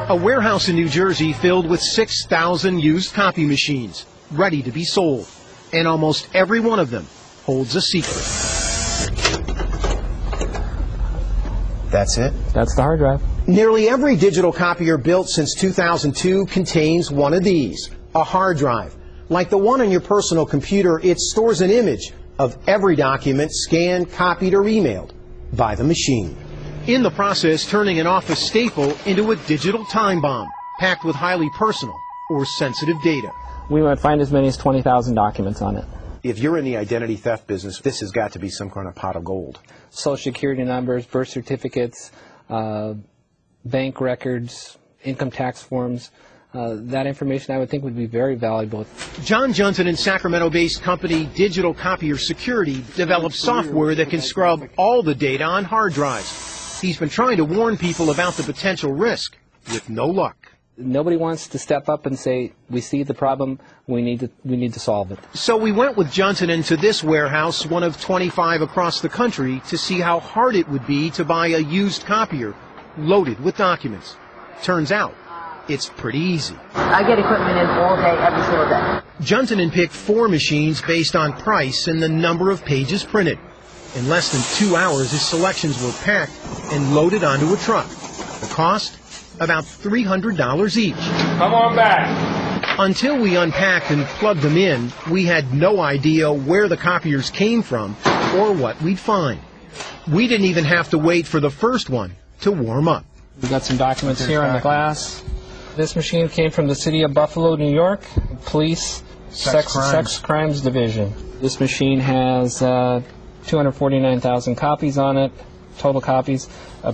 A warehouse in New Jersey filled with 6,000 used copy machines, ready to be sold. And almost every one of them holds a secret. That's it? That's the hard drive. Nearly every digital copier built since 2002 contains one of these, a hard drive. Like the one on your personal computer, it stores an image of every document scanned, copied, or emailed by the machine. In the process, turning an office staple into a digital time bomb, packed with highly personal or sensitive data. We might find as many as 20,000 documents on it. If you're in the identity theft business, this has got to be some kind of pot of gold. Social security numbers, birth certificates, bank records, income tax forms. That information I would think would be very valuable. John Johnson and Sacramento-based company Digital Copier Security developed software that can scrub all the data on hard drives. He's been trying to warn people about the potential risk, with no luck. Nobody wants to step up and say, we see the problem, we need to solve it. So we went with Johnson into this warehouse, one of 25 across the country, to see how hard it would be to buy a used copier loaded with documents. Turns out, it's pretty easy. I get equipment in all day, every single day. Johnson picked 4 machines based on price and the number of pages printed. In less than 2 hours, his selections were packed and loaded onto a truck. The cost? About $300 each. Come on back. Until we unpacked and plugged them in, we had no idea where the copiers came from or what we'd find. We didn't even have to wait for the first one to warm up. We've got some documents here on the glass. This machine came from the city of Buffalo, New York, Police Sex Crimes Division. This machine has 249,000 copies on it, total copies.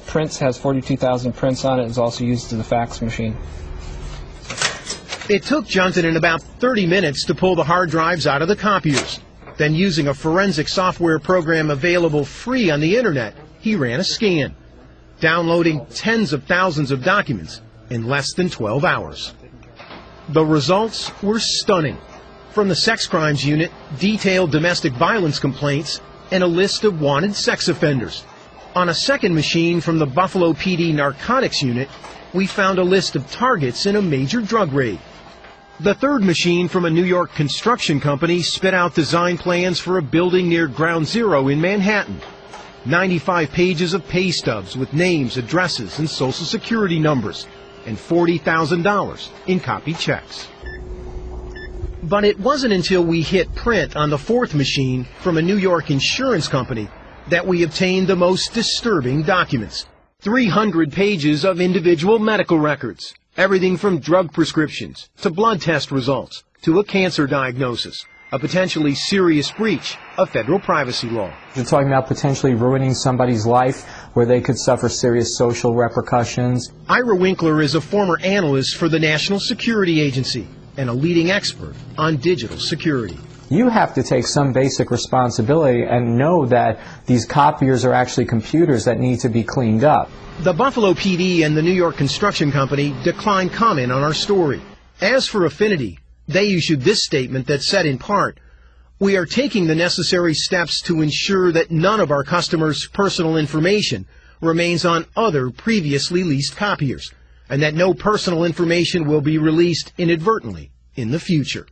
Prints has 42,000 prints on it. It's also used as a fax machine. It took Johnson about 30 minutes to pull the hard drives out of the copiers. Then, using a forensic software program available free on the internet, he ran a scan, downloading tens of thousands of documents in less than 12 hours. The results were stunning. From the sex crimes unit, detailed domestic violence complaints, and a list of wanted sex offenders. On a second machine from the Buffalo PD narcotics unit, we found a list of targets in a major drug raid. The third machine from a New York construction company spit out design plans for a building near Ground Zero in Manhattan. 95 pages of pay stubs with names, addresses, and social security numbers, and $40,000 in copied checks. But it wasn't until we hit print on the fourth machine from a New York insurance company that we obtained the most disturbing documents. 300 pages of individual medical records, everything from drug prescriptions to blood test results to a cancer diagnosis, a potentially serious breach of federal privacy law. You're talking about potentially ruining somebody's life where they could suffer serious social repercussions. Ira Winkler is a former analyst for the National Security Agency and a leading expert on digital security. You have to take some basic responsibility and know that these copiers are actually computers that need to be cleaned up. The Buffalo PD and the New York Construction Company declined comment on our story. As for Affinity, they issued this statement that said in part, "We are taking the necessary steps to ensure that none of our customers' personal information remains on other previously leased copiers, and that no personal information will be released inadvertently in the future."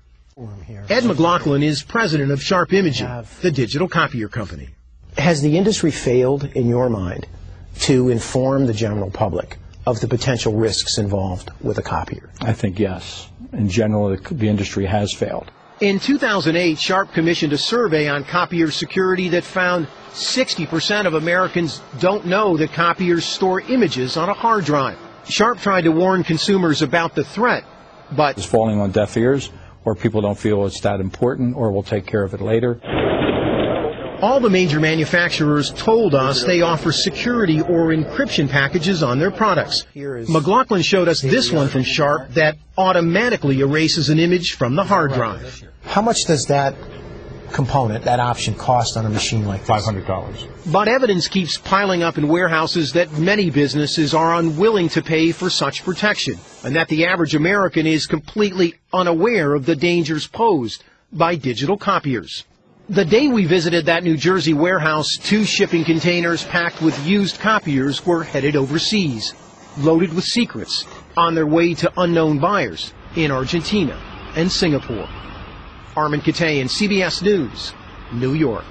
Ed McLaughlin is president of Sharp Imaging, the digital copier company. Has the industry failed, in your mind, to inform the general public of the potential risks involved with a copier? I think yes. In general, the industry has failed. In 2008, Sharp commissioned a survey on copier security that found 60% of Americans don't know that copiers store images on a hard drive. Sharp tried to warn consumers about the threat, but It's falling on deaf ears, or people don't feel it's that important, or we'll take care of it later. all the major manufacturers told us they offer security or encryption packages on their products. McLaughlin showed us this one from Sharp that automatically erases an image from the hard drive. How much does that component, that option, cost on a machine like this? $500. But evidence keeps piling up in warehouses that many businesses are unwilling to pay for such protection, and that the average American is completely unaware of the dangers posed by digital copiers. The day we visited that New Jersey warehouse, 2 shipping containers packed with used copiers were headed overseas, loaded with secrets on their way to unknown buyers in Argentina and Singapore. Armin Katay, CBS News, New York.